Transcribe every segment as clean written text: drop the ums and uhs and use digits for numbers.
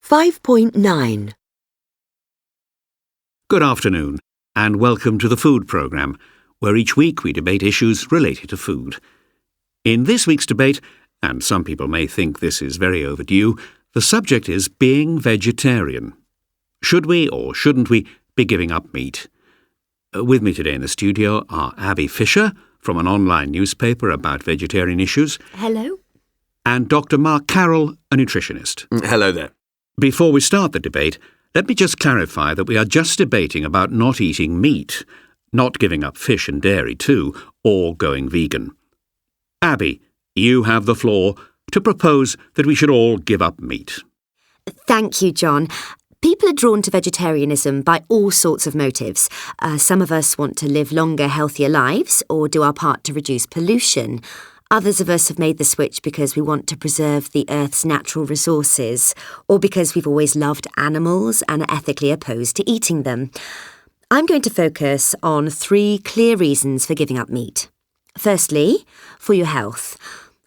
5.9. Good afternoon, and welcome to the Food Programme, where each week we debate issues related to food. In this week's debate, and some people may think this is very overdue, the subject is being vegetarian. Should we or shouldn't we be giving up meat? With me today in the studio are Abby Fisher from an online newspaper about vegetarian issues. Hello. And Dr. Mark Carroll, a nutritionist. Hello there. Before we start the debate, let me just clarify that we are just debating about not eating meat, not giving up fish and dairy too, or going vegan. Abby, you have the floor to propose that we should all give up meat. Thank you, John. People are drawn to vegetarianism by all sorts of motives. Some of us want to live longer, healthier lives or do our part to reduce pollution. Others of us have made the switch because we want to preserve the Earth's natural resources or because we've always loved animals and are ethically opposed to eating them. I'm going to focus on 3 clear reasons for giving up meat. Firstly, for your health.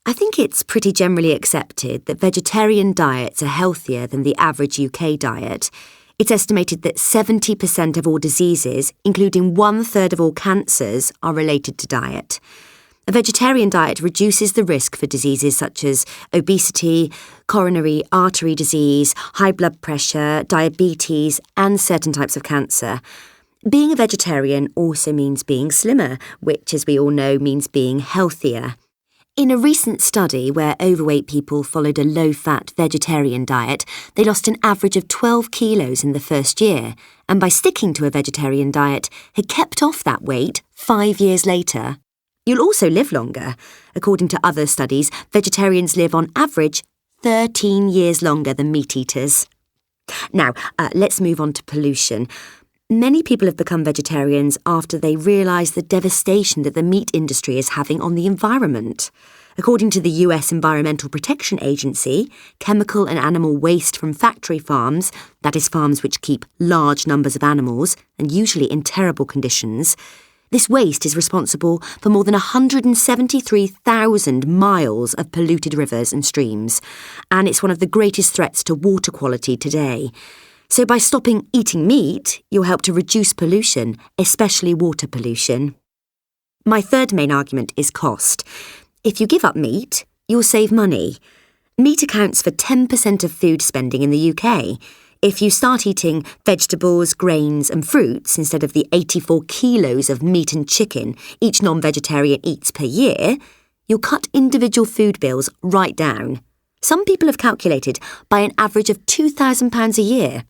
I think it's pretty generally accepted that vegetarian diets are healthier than the average UK diet. It's estimated that 70% of all diseases, including 1/3 of all cancers, are related to diet. A vegetarian diet reduces the risk for diseases such as obesity, coronary artery disease, high blood pressure, diabetes, and certain types of cancer. Being a vegetarian also means being slimmer, which, as we all know, means being healthier. In a recent study where overweight people followed a low-fat vegetarian diet, they lost an average of 12 kilos in the first year, and by sticking to a vegetarian diet, had kept off that weight 5 years later. You'll also live longer. According to other studies, vegetarians live on average 13 years longer than meat eaters. Now, let's move on to pollution. Many people have become vegetarians after they realise the devastation that the meat industry is having on the environment. According to the US Environmental Protection Agency, chemical and animal waste from factory farms, that is farms which keep large numbers of animals, and usually in terrible conditions, this waste is responsible for more than 173,000 miles of polluted rivers and streams, and it's one of the greatest threats to water quality today. So by stopping eating meat, you'll help to reduce pollution, especially water pollution. My third main argument is cost. If you give up meat, you'll save money. Meat accounts for 10% of food spending in the UK. If you start eating vegetables, grains and fruits instead of the 84 kilos of meat and chicken each non-vegetarian eats per year, you'll cut individual food bills right down. Some people have calculated by an average of £2,000 a year.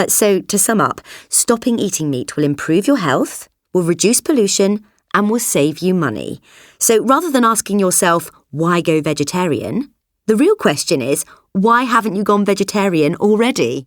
So, to sum up, stopping eating meat will improve your health, will reduce pollution and will save you money. So rather than asking yourself, why go vegetarian? The real question is, why haven't you gone vegetarian already?